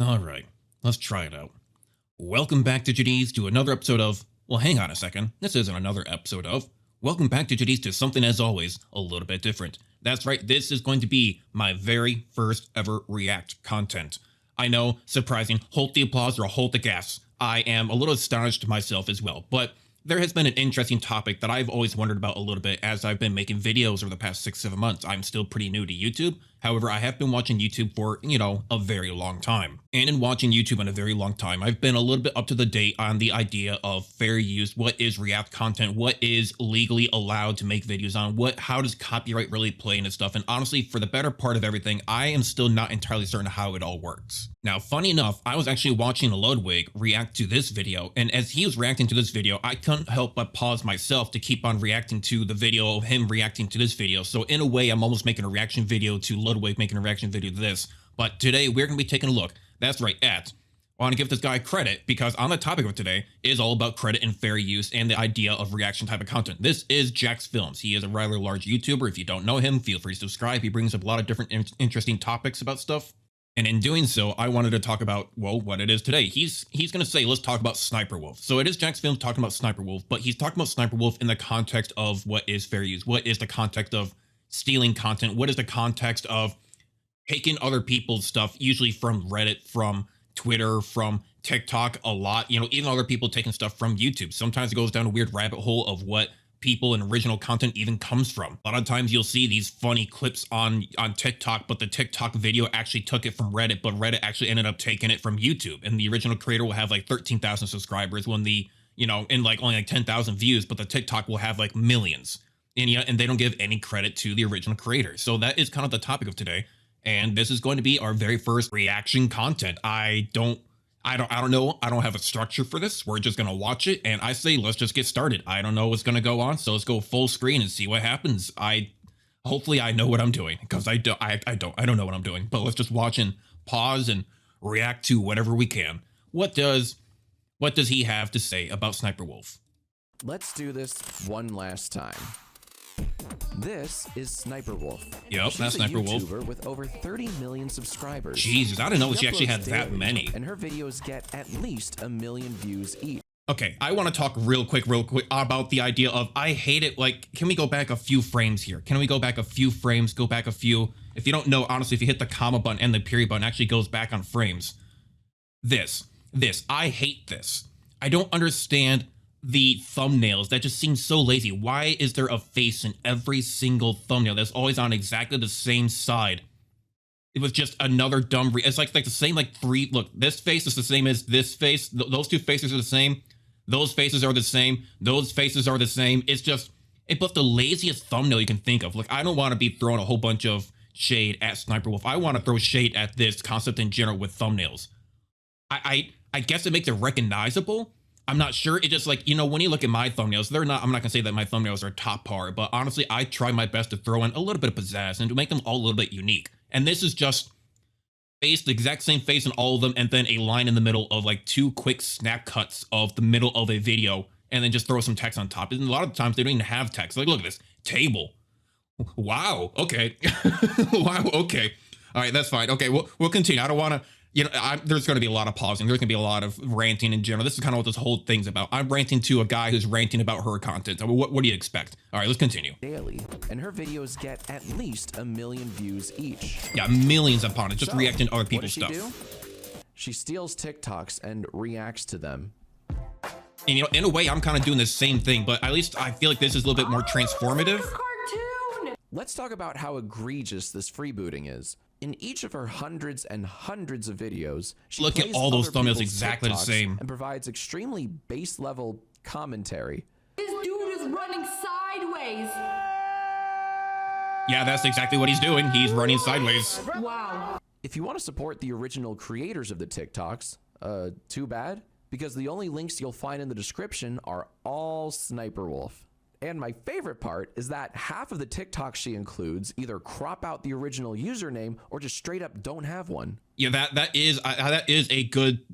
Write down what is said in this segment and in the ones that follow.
Alright, let's try it out. Welcome back to JD's to another episode of, well, hang on a second, this isn't another episode of. Welcome back to JD's to something, as always, a little bit different. That's right, this is going to be my very first ever React content. I know, surprising, hold the applause or hold the gas. I am a little astonished myself as well, but there has been an interesting topic that I've always wondered about a little bit as I've been making videos over the past 6-7 months. I'm still pretty new to YouTube. However, I have been watching YouTube for, a very long time. And in watching YouTube in a very long time, I've been a little bit up to the date on the idea of fair use. What is React content? What is legally allowed to make videos on? How does copyright really play into stuff? And honestly, for the better part of everything, I am still not entirely certain how it all works. Now, funny enough, I was actually watching Ludwig react to this video, and as he was reacting to this video, I couldn't help but pause myself to keep on reacting to the video of him reacting to this video. So in a way, I'm almost making a reaction video to Ludwig making a reaction video to this. But today, we're going to be taking a look, that's right, I want to give this guy credit, because on the topic of today is all about credit and fair use and the idea of reaction type of content. This is JacksFilms. He is a rather large YouTuber. If you don't know him, feel free to subscribe. He brings up a lot of different interesting topics about stuff. And in doing so, I wanted to talk about, well, what it is today. He's going to say, let's talk about Sssniperwolf. So it is JacksFilms talking about Sssniperwolf, but he's talking about Sssniperwolf in the context of what is fair use. What is the context of stealing content? What is the context of taking other people's stuff, usually from Reddit, from Twitter, from TikTok a lot, even other people taking stuff from YouTube. Sometimes it goes down a weird rabbit hole of what people and original content even comes from. A lot of times you'll see these funny clips on TikTok, but the TikTok video actually took it from Reddit, but Reddit actually ended up taking it from YouTube. And the original creator will have like 13,000 subscribers when and like only like 10,000 views, but the TikTok will have like millions. And they don't give any credit to the original creator. So that is kind of the topic of today. And this is going to be our very first reaction content. I don't know. I don't have a structure for this. We're just going to watch it. And I say, let's just get started. I don't know what's going to go on. So let's go full screen and see what happens. Hopefully I know what I'm doing, because I don't know what I'm doing, but let's just watch and pause and react to whatever we can. What does he have to say about Sssniperwolf? Let's do this one last time. This is Sssniperwolf. Yep, that's She's a Sssniperwolf. YouTuber with over 30 million subsubscribers. Jesus, I didn't know she actually had that many. And her videos get at least 1 million views each. Okay, I want to talk real quick about the idea of, I hate it. Like, can we go back a few frames here? Can we go back a few frames, if you don't know, honestly, if you hit the comma button and the period button, it actually goes back on frames. I hate this. I don't understand the thumbnails that just seem so lazy. Why is there a face in every single thumbnail that's always on exactly the same side? It was just another dumb it's like the same, like three. Look, this face is the same as this face. Those two faces are the same. Those faces are the same. Those faces are the same. It's both the laziest thumbnail you can think of. Look, I don't want to be throwing a whole bunch of shade at Sssniperwolf. I want to throw shade at this concept in general with thumbnails. I guess it makes it recognizable. I'm not sure. It just like, when you look at my thumbnails, I'm not going to say that my thumbnails are top par, but honestly, I try my best to throw in a little bit of pizzazz and to make them all a little bit unique. And this is just the exact same face in all of them, and then a line in the middle of like 2 quick snap cuts of the middle of a video, and then just throw some text on top. And a lot of times they don't even have text. Like, look at this table. Wow. Okay. Wow. Okay. All right. That's fine. Okay. We'll continue. I don't want to. There's going to be a lot of pausing. There's going to be a lot of ranting in general. This is kind of what this whole thing's about. I'm ranting to a guy who's ranting about her content. What do you expect? All right, let's continue. Daily, and her videos get at least 1 million views each. Yeah, millions upon it, just reacting to other people's stuff. Do? She steals TikToks and reacts to them. And in a way, I'm kind of doing the same thing, but at least I feel like this is a little bit more transformative. Let's talk about how egregious this freebooting is. In each of her hundreds and hundreds of videos, she look at all those thumbnails exactly the same and provides extremely base level commentary. This dude is running sideways. Yeah, that's exactly what he's doing. He's running sideways. Wow. If you want to support the original creators of the TikToks, too bad, because the only links you'll find in the description are all Sssniperwolf. And my favorite part is that half of the TikToks she includes either crop out the original username or just straight up don't have one. Yeah, that is a good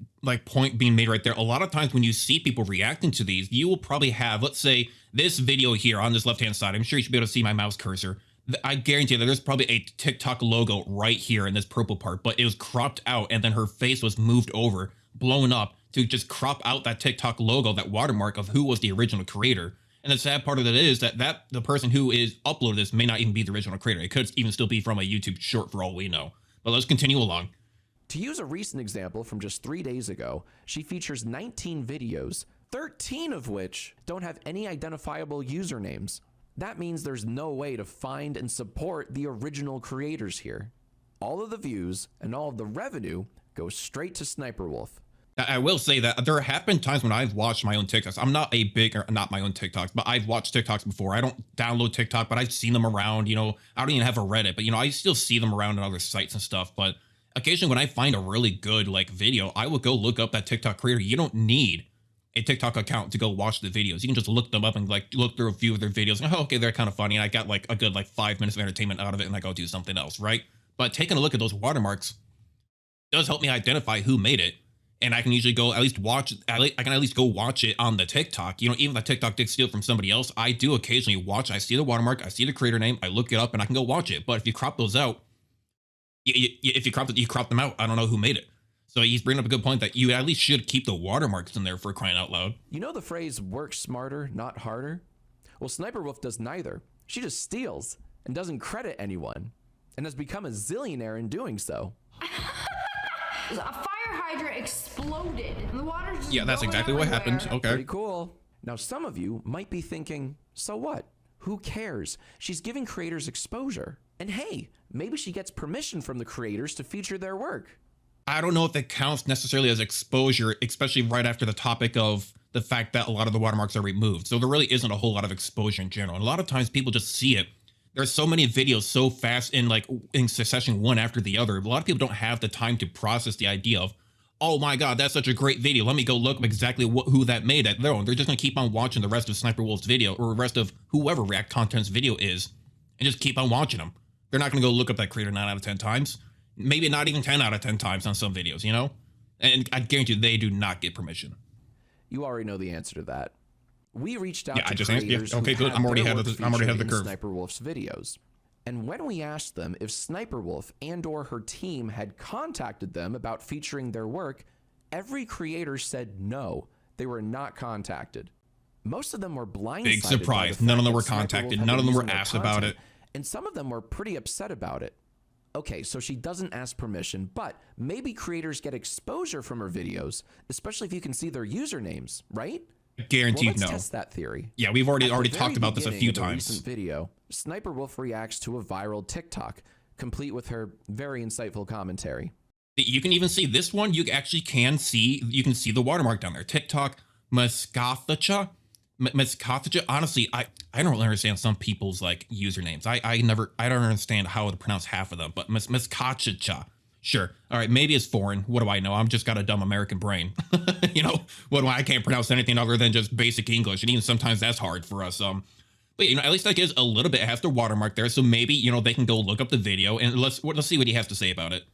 point being made right there. A lot of times when you see people reacting to these, you will probably have, let's say, this video here on this left-hand side. I'm sure you should be able to see my mouse cursor. I guarantee that there's probably a TikTok logo right here in this purple part, but it was cropped out and then her face was moved over, blown up to just crop out that TikTok logo, that watermark of who was the original creator. And the sad part of it is that the person who is uploaded this may not even be the original creator. It could even still be from a YouTube short for all we know. But let's continue along. To use a recent example from just 3 days ago, she features 19 videos, 13 of which don't have any identifiable usernames. That means there's no way to find and support the original creators here. All of the views and all of the revenue goes straight to Sniperwolf. I will say that there have been times when I've watched my own TikToks. I'm not a big, or not my own TikToks, but I've watched TikToks before. I don't download TikTok, but I've seen them around. You know, I don't even have a Reddit, but you know, I still see them around on other sites and stuff. But occasionally when I find a really good like video, I will go look up that TikTok creator. You don't need a TikTok account to go watch the videos. You can just look them up and like look through a few of their videos. And, oh, okay, they're kind of funny. And I got like a good like 5 minutes of entertainment out of it, and I go do something else, right? But taking a look at those watermarks does help me identify who made it. And I can usually go at least watch, I can at least go watch it on the TikTok. You know, even if the TikTok did steal from somebody else, I do occasionally watch. I see the watermark, I see the creator name, I look it up, and I can go watch it. But if you crop those out, if you crop them out, I don't know who made it. So he's bringing up a good point that you at least should keep the watermarks in there for crying out loud. You know the phrase work smarter, not harder? Well, Sniperwolf does neither. She just steals and doesn't credit anyone and has become a zillionaire in doing so. A fire hydrant exploded. And the water's just Yeah, that's going exactly what everywhere. happened. Okay. Pretty cool. Now, some of you might be thinking, so what? Who cares? She's giving creators exposure. And hey, maybe she gets permission from the creators to feature their work. I don't know if that counts necessarily as exposure, especially right after the topic of the fact that a lot of the watermarks are removed. So there really isn't a whole lot of exposure in general. And a lot of times people just see it. There's so many videos so fast in succession, one after the other. A lot of people don't have the time to process the idea of, oh my God, that's such a great video. Let me go look up exactly who that made it. No, they're just gonna keep on watching the rest of Sniperwolf's video or the rest of whoever React Content's video is and just keep on watching them. They're not gonna go look up that creator 9 out of 10 times. Maybe not even 10 out of 10 times on some videos, you know? And I guarantee you, they do not get permission. You already know the answer to that. We reached out Yeah, to I just answered. Yeah, creators okay, who good. had I'm already their ahead of work the. I'm already ahead of the featured curve. in Sniperwolf's videos. And when we asked them if Sniperwolf and or her team had contacted them about featuring their work, every creator said no, they were not contacted. Most of them were blindsided. Big by the surprise. fact None of them that were Sniperwolf contacted. had None of been them were using their asked about content, it. and some of them were pretty upset about it. Okay, so she doesn't ask permission, but maybe creators get exposure from her videos, especially if you can see their usernames, right? Guaranteed Well, let's no. test that theory. Yeah, we've already At the talked very about this a beginning few of the times. recent video, Sniperwolf reacts to a viral TikTok, complete with her very insightful commentary. You can even see this one. You actually can see. You can see the watermark down there. TikTok Muskathacha. Honestly, I don't really understand some people's like usernames. I don't understand how to pronounce half of them. But Muskathacha. Sure. All right. Maybe it's foreign. What do I know? I'm just got a dumb American brain. You know, I can't pronounce anything other than just basic English. And even sometimes that's hard for us. But you know, at least that gives a little bit. It has the watermark there. So maybe, you know, they can go look up the video and let's see what he has to say about it.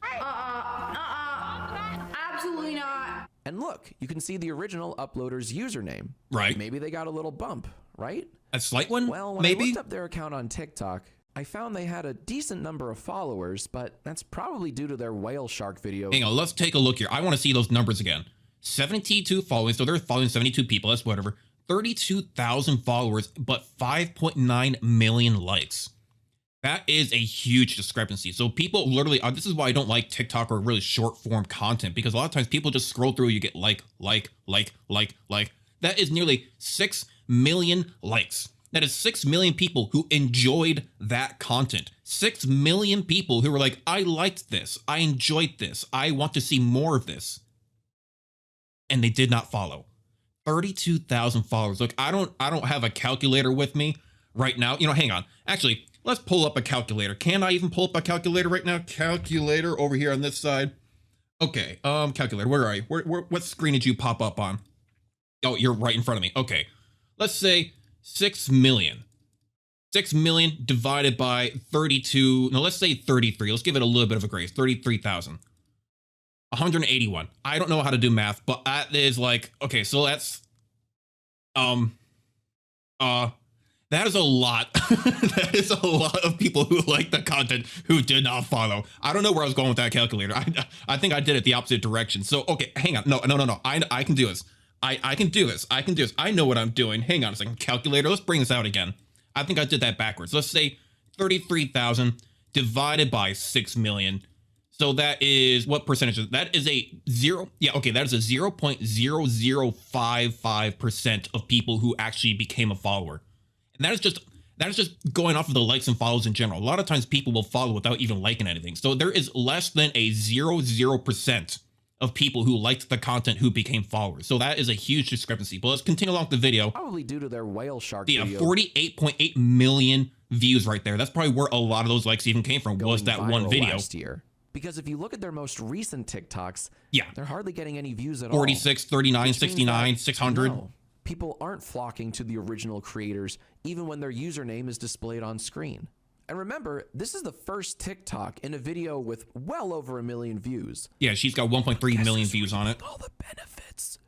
Absolutely not. And look, you can see the original uploader's username. Right. Maybe they got a little bump, right? A slight one? Well, when maybe? I looked up their account on TikTok, I found they had a decent number of followers, but that's probably due to their whale shark video. Hang on, let's take a look here. I want to see those numbers again. 72 following, so they're following 72 people, that's whatever. 32,000 followers, but 5.9 million likes. That is a huge discrepancy. So people literally, this is why I don't like TikTok or really short form content, because a lot of times people just scroll through, you get like. That is nearly 6 million likes. That is 6 million people who enjoyed that content. 6 million people who were like, I liked this. I enjoyed this. I want to see more of this. And they did not follow. 32,000 followers. Look, I don't have a calculator with me right now. You know, hang on. Actually, let's pull up a calculator. Can I even pull up a calculator right now? Calculator over here on this side. Okay, calculator, where are you? What screen did you pop up on? Oh, you're right in front of me. Okay, let's say 6 million. 6 million divided by 32. No, let's say 33. Let's give it a little bit of a grace. 33,000. 181. I don't know how to do math, but that is like, okay, so that's That is a lot. That is a lot of people who like the content who did not follow. I don't know where I was going with that calculator. I think I did it the opposite direction. So, okay, hang on. No. I can do this. I can do this. I can do this. I know what I'm doing. Hang on a second. Calculator, let's bring this out again. I think I did that backwards. Let's say 33,000 divided by 6 million. So that is, what percentage is that? Is a zero. Yeah, okay, that is a 0.0055% of people who actually became a follower. And that is just going off of the likes and follows in general. A lot of times people will follow without even liking anything. So there is less than a 0% of people who liked the content who became followers. So that is a huge discrepancy. But let's continue along with the video. Probably due to their whale shark Yeah, video 48.8 million views right there. That's probably where a lot of those likes even came from, was that one viral video. last year. Because if you look at their most recent TikToks, Yeah. they're hardly getting any views at all. 46, 39, Which means 69, that, 600. no, people aren't flocking to the original creators, even when their username is displayed on screen. And remember, this is the first TikTok in a video with well over 1 million views. Yeah, she's got 1.3 million views on it. All the benefits.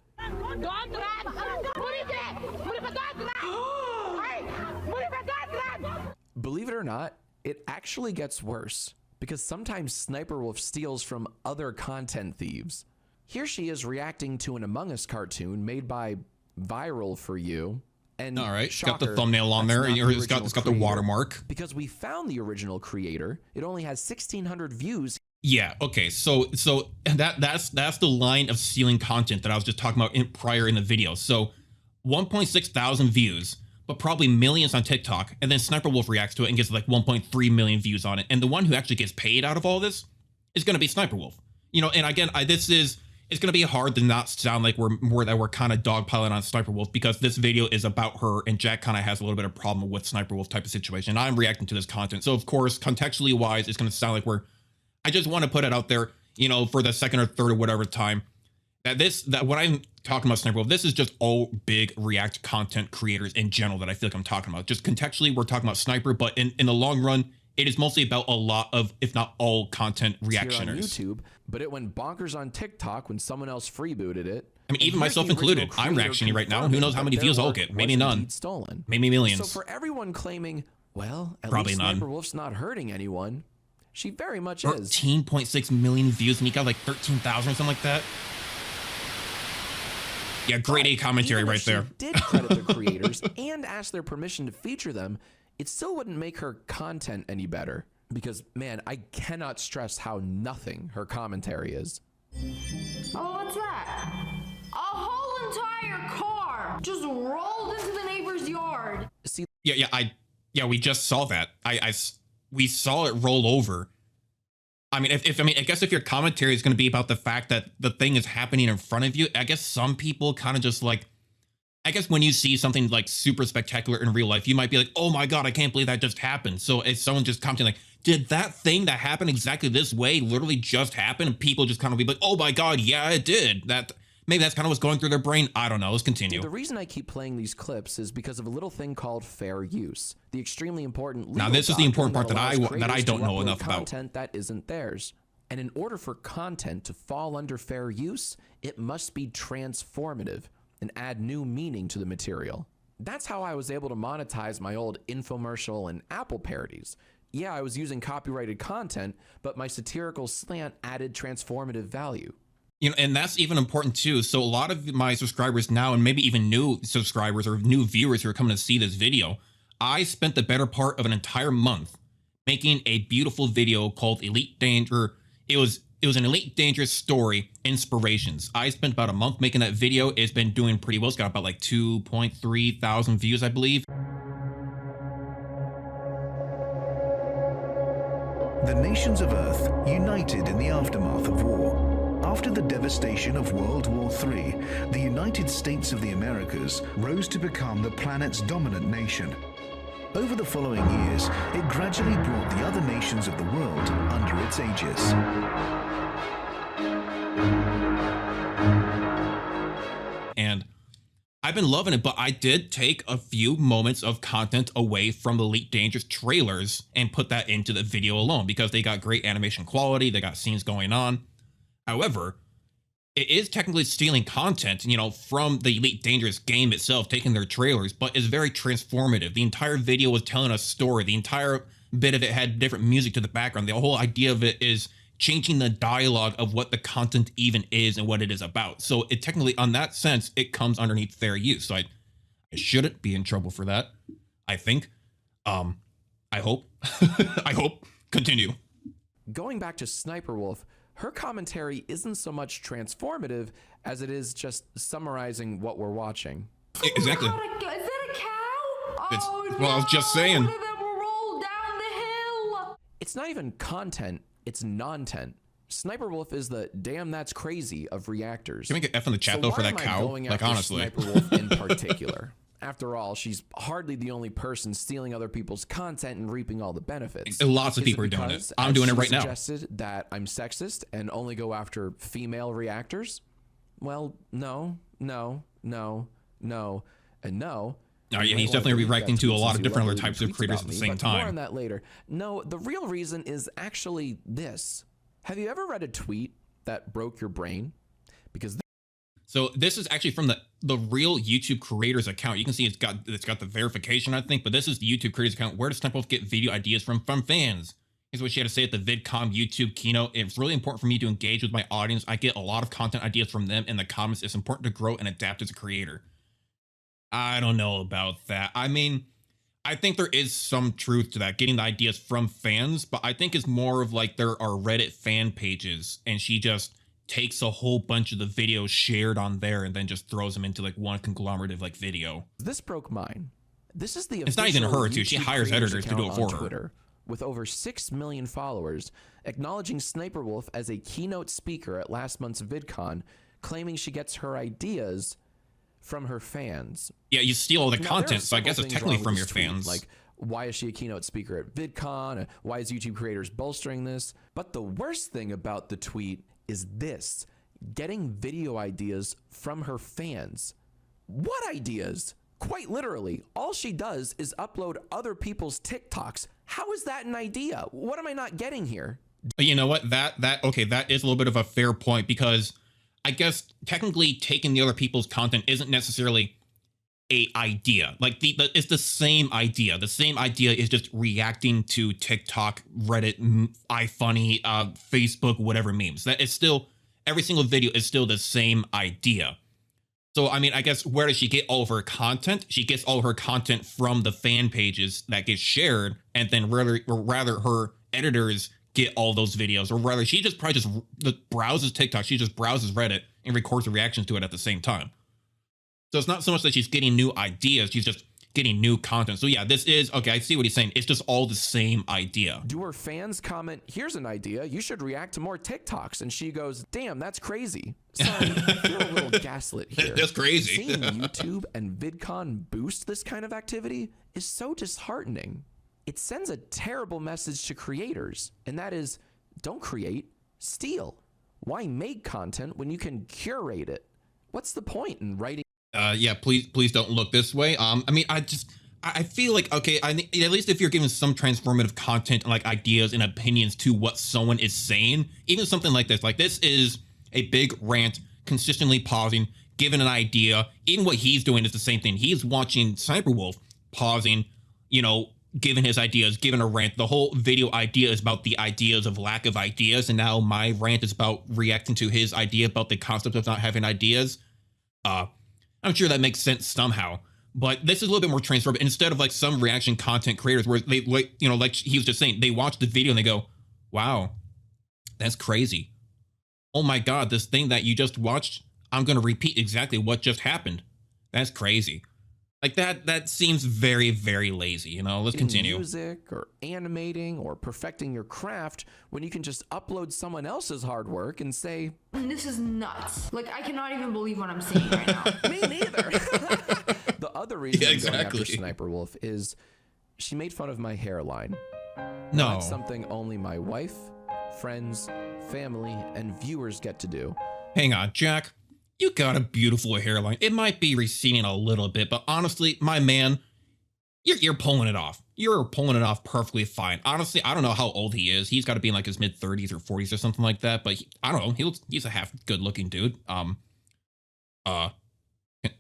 Believe it or not, it actually gets worse, because sometimes Sniperwolf steals from other content thieves. Here she is reacting to an Among Us cartoon made by Viral for You. And All right, it's got the shocker, thumbnail on that's there, not and the it's got original the creator. watermark. Because we found the original creator, it only has 1,600 views. Yeah, okay, so that's the line of stealing content that I was just talking about prior in the video. So 1.6 thousand views, but probably millions on TikTok, and then Sniperwolf reacts to it and gets like 1.3 million views on it. And the one who actually gets paid out of all this is going to be Sniperwolf. You know, and again, it's going to be hard to not sound like we're kind of dogpiling on Sniperwolf, because this video is about her, and Jack kind of has a little bit of problem with Sniperwolf type of situation. I'm reacting to this content. So of course, contextually wise, it's going to sound like I just want to put it out there, you know, for the second or third or whatever time, that what I'm talking about Sniperwolf, this is just all big React content creators in general that I feel like I'm talking about. Just contextually, we're talking about Sniper, but in the long run, it is mostly about a lot of, if not all, content reactioners. Here on YouTube, but it went bonkers on TikTok when someone else freebooted it. I mean, even myself included. I'm reactioning right now. Who knows how many views I'll get? Maybe none. Stolen. Maybe millions. So for everyone claiming, well, at Probably least none. Sniperwolf's not hurting anyone, she very much is. 13.6 million views, and he got like 13,000 or something like that. Yeah, grade A commentary Even right if she there. did credit the creators and ask their permission to feature them, it still wouldn't make her content any better. Because, man, I cannot stress how nothing her commentary is. Oh, what's that? A whole entire car just rolled into the neighbor's yard. See, Yeah, we just saw that. We saw it roll over. I mean, I guess if your commentary is going to be about the fact that the thing is happening in front of you, I guess some people kind of just like, I guess when you see something like super spectacular in real life, you might be like, oh my God, I can't believe that just happened. So if someone just commenting like, did that thing that happened exactly this way literally just happen? And people just kind of be like, oh my God, yeah, it did. Maybe that's kind of what's going through their brain. I don't know. Let's continue. the reason I keep playing these clips is because of a little thing called fair use. The extremely important legal Now, this is the important part doctrine that I allows don't creators know to enough upload about. content that isn't theirs. And in order for content to fall under fair use, it must be transformative and add new meaning to the material. That's how I was able to monetize my old infomercial and Apple parodies. Yeah, I was using copyrighted content, but my satirical slant added transformative value. You know, and that's even important too. So a lot of my subscribers now, and maybe even new subscribers or new viewers who are coming to see this video, I spent the better part of an entire month making a beautiful video called Elite Danger. It was an Elite Dangerous story inspirations. I spent about a month making that video. It's been doing pretty well. It's got about like 2.3 thousand views, I believe. The nations of Earth united in the aftermath of war. After the devastation of World War III, the United States of the Americas rose to become the planet's dominant nation. Over the following years, it gradually brought the other nations of the world under its aegis. And I've been loving it, but I did take a few moments of content away from the Elite Dangerous trailers and put that into the video alone because they got great animation quality, they got scenes going on. However, it is technically stealing content, you know, from the Elite Dangerous game itself, taking their trailers, but it's very transformative. The entire video was telling a story. The entire bit of it had different music to the background. The whole idea of it is changing the dialogue of what the content even is and what it is about. So it technically, on that sense, it comes underneath fair use. So I shouldn't be in trouble for that, I think. I hope. I hope. Continue. Going back to Sniperwolf, her commentary isn't so much transformative as it is just summarizing what we're watching. Exactly. Is that a cow? It's, Oh, well, I was just saying. One of them rolled down the hill. It's not even content, it's non-tent. Sniperwolf is the damn that's crazy of reactors. Can we get F in the chat though for that cow? Like, honestly. Sniperwolf in particular. After all, she's hardly the only person stealing other people's content and reaping all the benefits. Lots of people are doing it. I'm doing it right now. Suggested that I'm sexist and only go after female reactors? Well, no, no, no, no, and no. Oh, yeah, he's definitely reacting to a lot of different other types of creators at the same time. More on that later. No, the real reason is actually this. Have you ever read a tweet that broke your brain? Because so this is actually from the real YouTube creators account. You can see it's got the verification, I think, but this is the YouTube creators account. Where does Sniperwolf get video ideas from fans? Here's what she had to say at the VidCon YouTube keynote. It's really important for me to engage with my audience. I get a lot of content ideas from them in the comments. It's important to grow and adapt as a creator. I don't know about that. I mean, I think there is some truth to that, getting the ideas from fans, but I think it's more of like there are Reddit fan pages and she just takes a whole bunch of the videos shared on there and then just throws them into like one conglomerative like video. this broke mine. This is the It's not even her too. She YouTube hires creators editors to do it account for on her. Twitter, with over 6 million followers, acknowledging Sniperwolf as a keynote speaker at last month's VidCon, claiming she gets her ideas from her fans. Yeah, you steal all the Now, content, there are so I guess several it's things technically wrong from with your this tweet, fans. Like, why is she a keynote speaker at VidCon? Why is YouTube creators bolstering this? But the worst thing about the tweet is this: getting video ideas from her fans. What ideas? Quite literally, all she does is upload other people's TikToks. How is that an idea? What am I not getting here? But you know what? Okay, that is a little bit of a fair point, because I guess technically taking the other people's content isn't necessarily a idea. Like it's the same idea. The same idea is just reacting to TikTok, Reddit, iFunny, Facebook, whatever memes. That is still, every single video is still the same idea. So, I mean, I guess where does she get all of her content? She gets all of her content from the fan pages that get shared, and then rather her editors get all those videos, or rather she just probably just browses TikTok, she just browses Reddit and records the reactions to it at the same time. So it's not so much that she's getting new ideas, she's just getting new content. So yeah, this is, okay, I see what he's saying. It's just all the same idea. Do her fans comment, here's an idea, you should react to more TikToks? And she goes, damn, that's crazy. Sorry, you're a little gaslit here. That's crazy. Seeing YouTube and VidCon boost this kind of activity is so disheartening. It sends a terrible message to creators, and that is, don't create, steal. Why make content when you can curate it? What's the point in writing? Yeah, please don't look this way. I mean, I feel like, okay, I think at least if you're giving some transformative content and like ideas and opinions to what someone is saying, even something like this is a big rant, consistently pausing, giving an idea. Even what he's doing is the same thing. He's watching Sniperwolf, pausing, you know, giving his ideas, giving a rant. The whole video idea is about the ideas of lack of ideas, and now my rant is about reacting to his idea about the concept of not having ideas. I'm sure that makes sense somehow, but this is a little bit more transferable. Instead of like some reaction content creators where they, like, you know, like he was just saying, they watch the video and they go, wow, that's crazy. Oh my God, this thing that you just watched, I'm going to repeat exactly what just happened. That's crazy. Like that seems very, very lazy, you know. Let's continue. Music or animating or perfecting your craft when you can just upload someone else's hard work and say, This is nuts. Like, I cannot even believe what I'm seeing right now. me neither. The other reason Yeah, I'm going after exactly. Sniperwolf is she made fun of my hairline. No. That's something only my wife, friends, family, and viewers get to do. Hang on, Jack. You got a beautiful hairline. It might be receding a little bit, but honestly, my man, you're pulling it off. you're pulling it off perfectly fine. Honestly, I don't know how old he is. He's got to be in like his mid 30s or 40s or something like that. But I don't know. He's a half good looking dude. I'm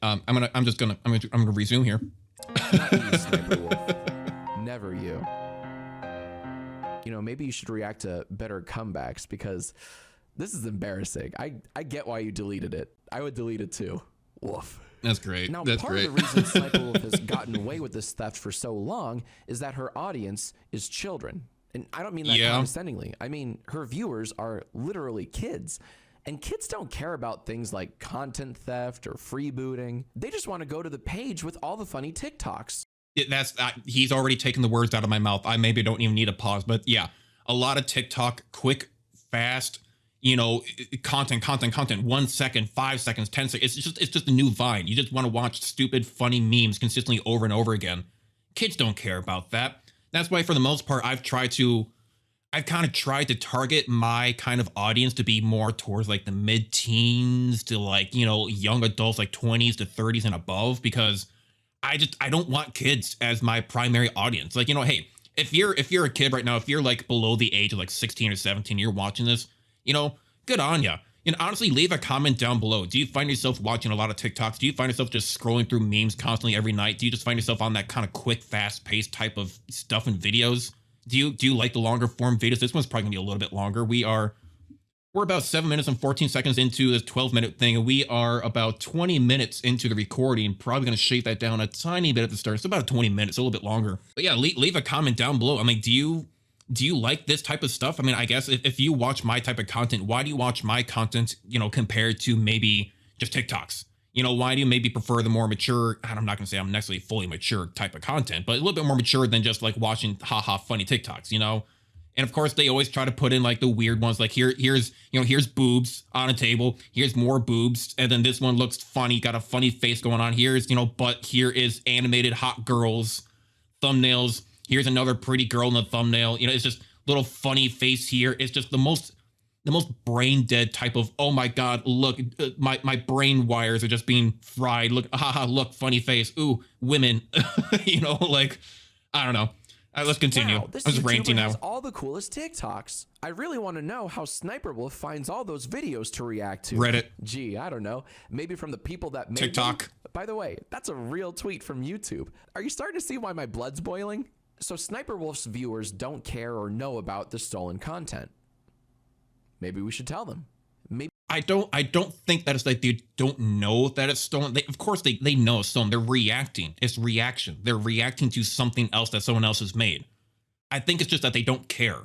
gonna resume here. Not you, Sniper Wolf. Never you. You know, maybe you should react to better comebacks because this is embarrassing. I get why you deleted it. I would delete it too. Woof. That's great. Now, That's part great. of the reason Sniper Wolf has gotten away with this theft for so long is that her audience is children. And I don't mean that condescendingly. I mean, her viewers are literally kids. And kids don't care about things like content theft or freebooting. They just want to go to the page with all the funny TikToks. He's already taken the words out of my mouth. I maybe don't even need a pause, but yeah, a lot of TikTok, quick, fast, you know, content, 1 second, 5 seconds, 10 seconds. It's just a new Vine. You just want to watch stupid, funny memes consistently over and over again. Kids don't care about that. That's why for the most part, I've kind of tried to target my kind of audience to be more towards like the mid-teens to like, you know, young adults, like 20s to 30s and above, because I don't want kids as my primary audience. Like, you know, hey, if you're a kid right now, if you're like below the age of like 16 or 17, you're watching this, you know, good on ya. And honestly, leave a comment down below. Do you find yourself watching a lot of TikToks? Do you find yourself just scrolling through memes constantly every night? Do you just find yourself on that kind of quick, fast-paced type of stuff and videos? Do you like the longer form videos? This one's probably gonna be a little bit longer. We're about 7 minutes and 14 seconds into this 12-minute thing, and we are about 20 minutes into the recording. Probably gonna shave that down a tiny bit at the start. It's about 20 minutes, a little bit longer. But yeah, leave a comment down below. I mean, do you like this type of stuff? I mean, I guess if you watch my type of content, why do you watch my content, you know, compared to maybe just TikToks? You know, why do you maybe prefer the more mature, and I'm not going to say I'm necessarily fully mature type of content, but a little bit more mature than just like watching haha funny TikToks, you know? And of course, they always try to put in like the weird ones, like here's boobs on a table, here's more boobs, and then this one looks funny, got a funny face going on. Here's, you know, butt, here is animated hot girls, thumbnails, here's another pretty girl in the thumbnail. You know, it's just little funny face here. It's just the most brain dead type of, oh my God, look, my brain wires are just being fried. Look, haha, look, funny face. Ooh, women. You know, like, I don't know. Let's continue. Wow, this I'm just YouTuber ranting now. has all the coolest TikToks. I really want to know how Sniper Wolf finds all those videos to react to. Reddit. Gee, I don't know. Maybe from the people that made TikTok. them? By the way, that's a real tweet from YouTube. Are you starting to see why my blood's boiling? So Sniper Wolf's viewers don't care or know about the stolen content. Maybe we should tell them. Maybe I don't think that it's like they don't know that it's stolen. Of course they know it's stolen. They're reacting. It's reaction. They're reacting to something else that someone else has made. I think it's just that they don't care.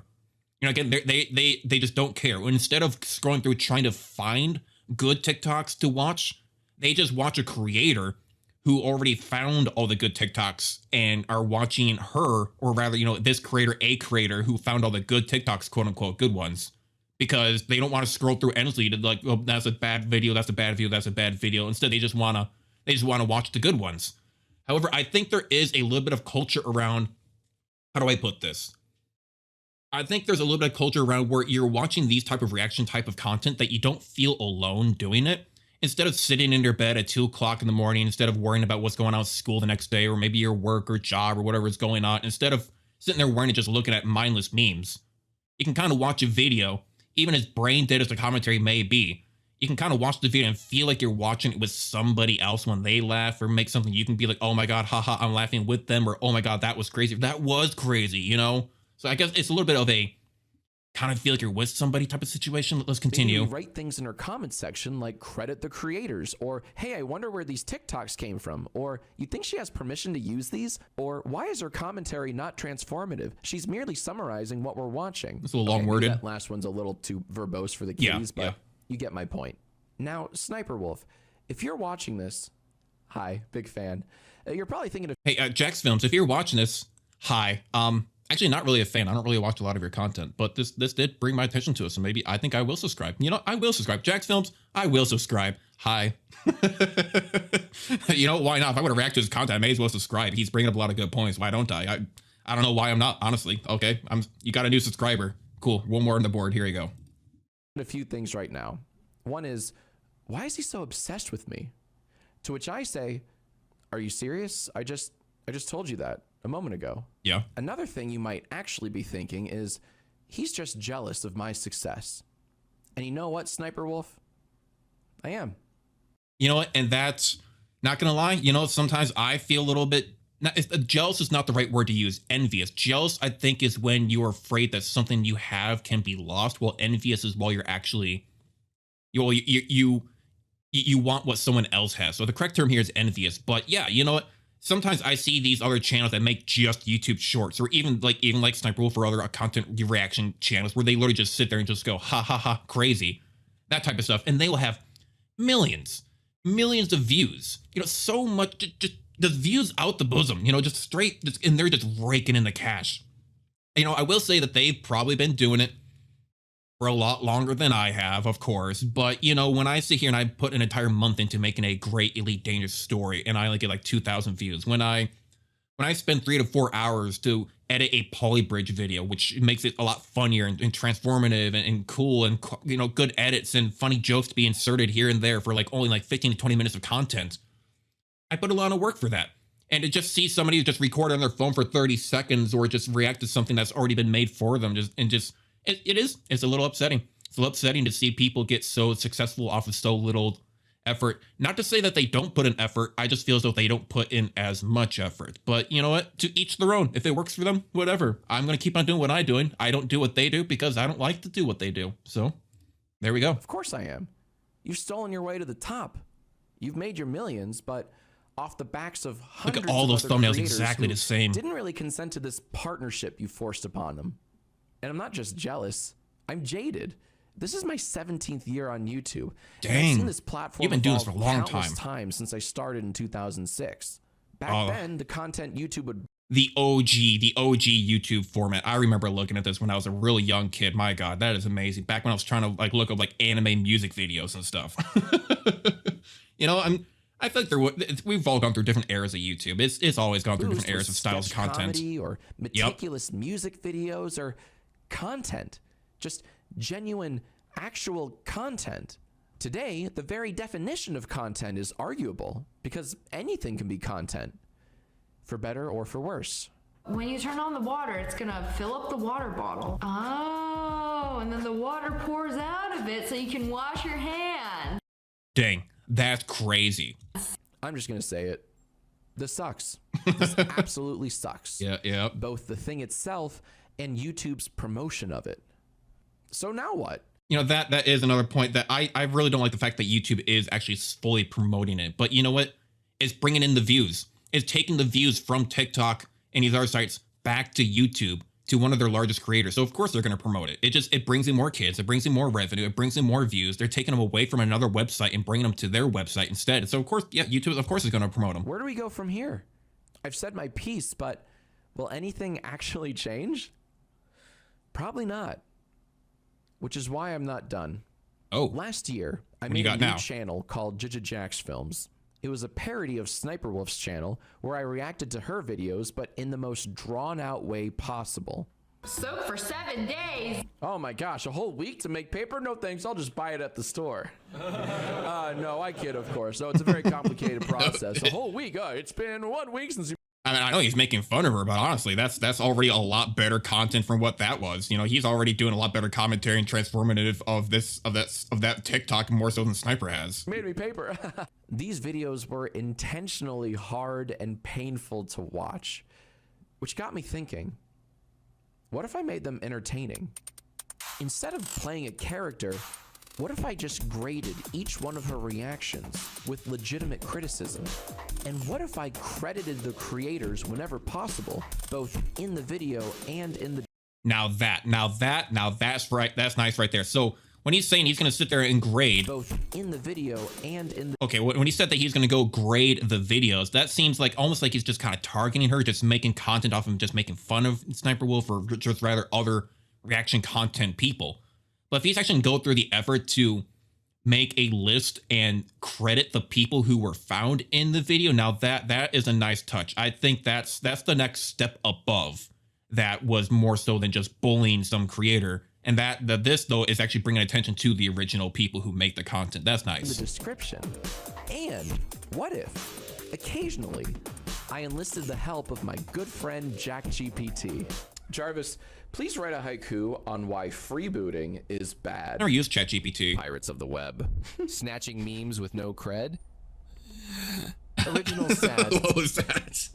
You know, again, they just don't care. Instead of scrolling through trying to find good TikToks to watch, they just watch a creator who already found all the good TikToks and are watching her, or rather, you know, this creator, a creator who found all the good TikToks, quote unquote, good ones, because they don't want to scroll through endlessly to like, oh, that's a bad video, that's a bad video, that's a bad video. Instead, they just want to watch the good ones. However, I think there is a little bit of culture around, how do I put this? I think there's a little bit of culture around where you're watching these type of reaction type of content that you don't feel alone doing it. Instead of sitting in your bed at 2 o'clock in the morning, instead of worrying about what's going on at school the next day, or maybe your work or job or whatever is going on, instead of sitting there worrying and just looking at mindless memes, you can kind of watch a video, even as brain dead as the commentary may be. You can kind of watch the video and feel like you're watching it with somebody else when they laugh or make something. You can be like, oh my God, haha, I'm laughing with them, or oh my God, that was crazy. That was crazy, you know? So I guess it's a little bit of a kind of feel like you're with somebody type of situation. Let's continue. maybe write things in her comment section like credit the creators, or hey, I wonder where these TikToks came from, or you think she has permission to use these, or why is her commentary not transformative? She's merely summarizing what we're watching. It's a little long-worded. Maybe that last one's a little too verbose for the kiddies, but you get my point. Now, Sniper Wolf, if you're watching this, hi, big fan. You're probably thinking of Hey, JacksFilms, if you're watching this, hi. Actually, not really a fan. I don't really watch a lot of your content, but this did bring my attention to it, so maybe I think I will subscribe. You know, I will subscribe. JacksFilms, I will subscribe. Hi. You know, why not? If I want to react to his content, I may as well subscribe. He's bringing up a lot of good points. Why don't I? I don't know why I'm not, honestly. Okay, you got a new subscriber. Cool. One more on the board. Here you go. a few things right now. One is, why is he so obsessed with me? To which I say, are you serious? I just told you that. a moment ago. Yeah. Another thing you might actually be thinking is, he's just jealous of my success. And you know what, Sniper Wolf? I am. You know what? And that's not going to lie. You know, sometimes I feel a little bit, jealous is not the right word to use. Envious. Jealous, I think, is when you're afraid that something you have can be lost. While envious is while you're actually, you want what someone else has. So the correct term here is envious. But yeah, you know what? Sometimes I see these other channels that make just YouTube shorts, or even like Sniper Wolf or other content reaction channels, where they literally just sit there and just go, ha ha ha, crazy, that type of stuff. And they will have millions of views, you know, so much, just the views out the bosom, you know, just straight, and they're just raking in the cash. You know, I will say that they've probably been doing it for a lot longer than I have, of course. But, you know, when I sit here and I put an entire month into making a great Elite Dangerous story and I only get like 2,000 views, when I spend 3 to 4 hours to edit a polybridge video, which makes it a lot funnier and transformative and cool, and, you know, good edits and funny jokes to be inserted here and there for like only like 15 to 20 minutes of content, I put a lot of work for that. And to just see somebody just record on their phone for 30 seconds or just react to something that's already been made for them, it's a little upsetting. It's a little upsetting to see people get so successful off of so little effort. Not to say that they don't put in effort. I just feel as though they don't put in as much effort. But you know what? To each their own. If it works for them, whatever. I'm going to keep on doing what I'm doing. I don't do what they do because I don't like to do what they do. So there we go. Of course I am. You've stolen your way to the top. You've made your millions, but off the backs of hundreds Look at all those of other thumbnails creators exactly who the same. didn't really consent to this partnership you forced upon them. And I'm not just jealous. I'm jaded. This is my 17th year on YouTube. And I've seen this platform You've been doing this for a long countless times since I started in 2006. Back then, the content YouTube would... The OG YouTube format. I remember looking at this when I was a really young kid. My God, that is amazing. Back when I was trying to like look up like anime music videos and stuff. You know, I feel like we've all gone through different eras of YouTube. It's always gone through different eras of styles of content. Comedy or meticulous music videos or content. Just genuine, actual content. Today, the very definition of content is arguable because anything can be content, for better or for worse. When you turn on the water, it's gonna fill up the water bottle. Oh, and then the water pours out of it so you can wash your hands. Dang, that's crazy. I'm just gonna say it. This sucks. This absolutely sucks. Yeah. Both the thing itself and YouTube's promotion of it. So now what? You know, that is another point that I really don't like, the fact that YouTube is actually fully promoting it. But you know what? It's bringing in the views. It's taking the views from TikTok and these other sites back to YouTube, to one of their largest creators. So of course they're going to promote it. It brings in more kids. It brings in more revenue. It brings in more views. They're taking them away from another website and bringing them to their website instead. So of course, yeah, YouTube of course is going to promote them. Where do we go from here? I've said my piece, but will anything actually change? Probably not. Which is why I'm not done. Oh. Last year, I made a new channel called JacksFilms. It was a parody of Sniperwolf's channel where I reacted to her videos, but in the most drawn-out way possible. Soak for 7 days. Oh my gosh, a whole week to make paper? No thanks, I'll just buy it at the store. No, I kid, of course. No, it's a very complicated process. A whole week? It's been 1 week since you... I mean, I know he's making fun of her, but honestly, that's already a lot better content from what that was. You know, he's already doing a lot better commentary and transformative of that TikTok more so than Sniper has. Made me paper. These videos were intentionally hard and painful to watch, which got me thinking, what if I made them entertaining? Instead of playing a character, what if I just graded each one of her reactions with legitimate criticism? And what if I credited the creators whenever possible, both in the video and in the... Now that's right. That's nice right there. So when he's saying he's going to sit there and grade... both in the video and in the... Okay, when he said that he's going to go grade the videos, that seems like almost like he's just kind of targeting her, just making content off of just making fun of Sniper Wolf, or just rather other reaction content people. But if he's actually going to go through the effort to make a list and credit the people who were found in the video, now that is a nice touch. I think that's the next step above. That was more so than just bullying some creator. And this though is actually bringing attention to the original people who make the content. That's nice. The description. And what if occasionally I enlisted the help of my good friend JackGPT. Jarvis, please write a haiku on why freebooting is bad. I never used ChatGPT. Pirates of the web. Snatching memes with no cred. Original sad. What was that?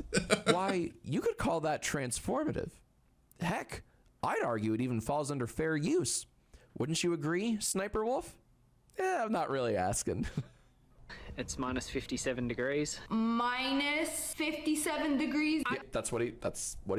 Why, you could call that transformative. Heck, I'd argue it even falls under fair use. Wouldn't you agree, Sniperwolf? Yeah, I'm not really asking. It's minus 57 degrees. Minus 57 degrees. Yeah, that's what he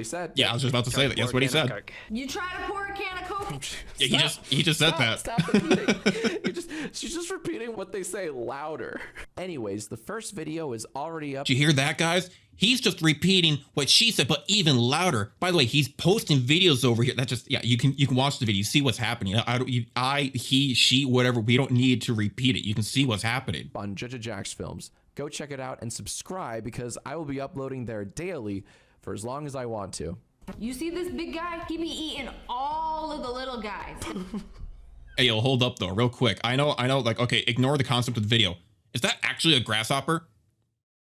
said. Yeah, I was just about to say that. That's what he said. Coke. You try to pour a can of Coke? Yeah, he just said that. Stop repeating. She's just repeating what they say louder. Anyways, the first video is already up. Did you hear that, guys? He's just repeating what she said, but even louder. By the way, he's posting videos over here. That just, yeah, you can watch the video, see what's happening. He, she, whatever. We don't need to repeat it. You can see what's happening. On JacksFilms. Go check it out and subscribe because I will be uploading there daily for as long as I want to. You see this big guy? He be eating all of the little guys. Hey, yo, hold up though, real quick. I know, like, okay, ignore the concept of the video. Is that actually a grasshopper?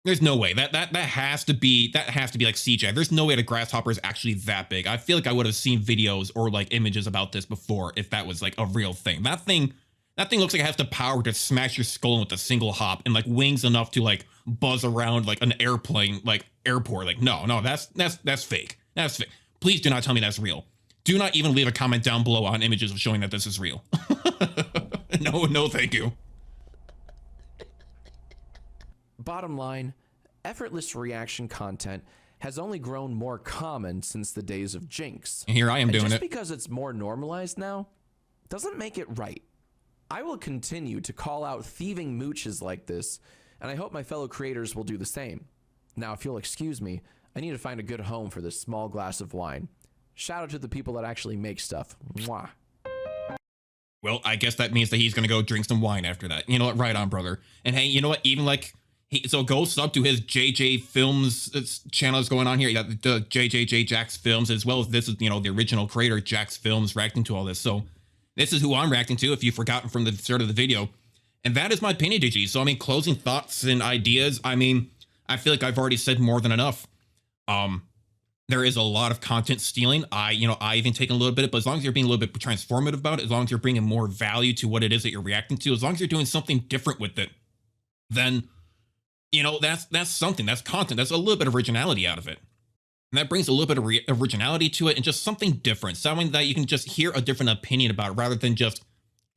There's no way. That has to be like CGI. There's no way the grasshopper is actually that big. I feel like I would have seen videos or like images about this before if that was like a real thing. That thing looks like it has the power to smash your skull with a single hop and like wings enough to like buzz around like an airplane, like airport. Like, no, that's fake. That's fake. Please do not tell me that's real. Do not even leave a comment down below on images of showing that this is real. No, thank you. Bottom line, effortless reaction content has only grown more common since the days of Jinx. And here I am doing just it. Because it's more normalized now, doesn't make it right. I will continue to call out thieving mooches like this, and I hope my fellow creators will do the same. Now, if you'll excuse me, I need to find a good home for this small glass of wine. Shout out to the people that actually make stuff. Mwah. Well, I guess that means that he's gonna go drink some wine after that. You know what? Right on, brother. And hey, you know what? Even like, so go sub to his JacksFilms channel is going on here. You got the JacksFilms, as well as this is, you know, the original creator, JacksFilms, reacting to all this. So this is who I'm reacting to, if you've forgotten from the start of the video. And that is my opinion, Digi. So, I mean, closing thoughts and ideas. I mean, I feel like I've already said more than enough. There is a lot of content stealing. I even taken a little bit, but as long as you're being a little bit transformative about it, as long as you're bringing more value to what it is that you're reacting to, as long as you're doing something different with it, then, you know, that's something, that's content, that's a little bit of originality out of it. And that brings a little bit of originality to it and just something different, something that you can just hear a different opinion about rather than just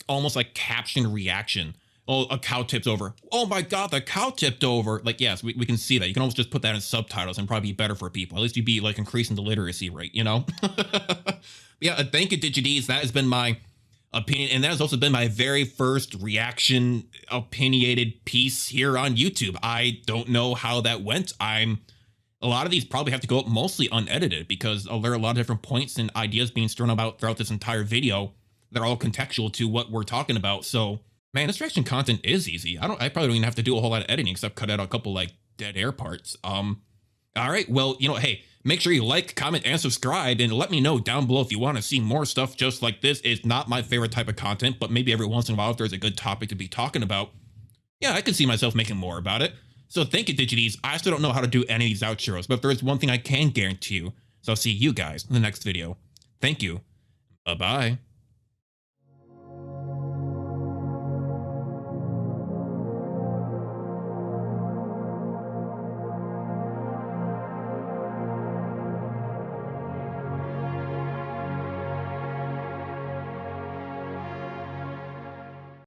almost like caption reaction. Oh, a cow tipped over. Oh my God, the cow tipped over. Like, yes, we can see that. You can almost just put that in subtitles and probably be better for people. At least you'd be like increasing the literacy rate, you know? Yeah, thank you, DigiDs. That has been my opinion. And that has also been my very first reaction opinionated piece here on YouTube. I don't know how that went. A lot of these probably have to go up mostly unedited because there are a lot of different points and ideas being thrown about throughout this entire video that are all contextual to what we're talking about. So, man, this reaction content is easy. I probably don't even have to do a whole lot of editing except cut out a couple like dead air parts. All right, well, you know, hey, make sure you like, comment, and subscribe, and let me know down below if you want to see more stuff just like this. It's not my favorite type of content, but maybe every once in a while if there's a good topic to be talking about, yeah, I can see myself making more about it. So thank you, DigiDs. I still don't know how to do any of these outros, but there is one thing I can guarantee you. So I'll see you guys in the next video. Thank you. Bye-bye.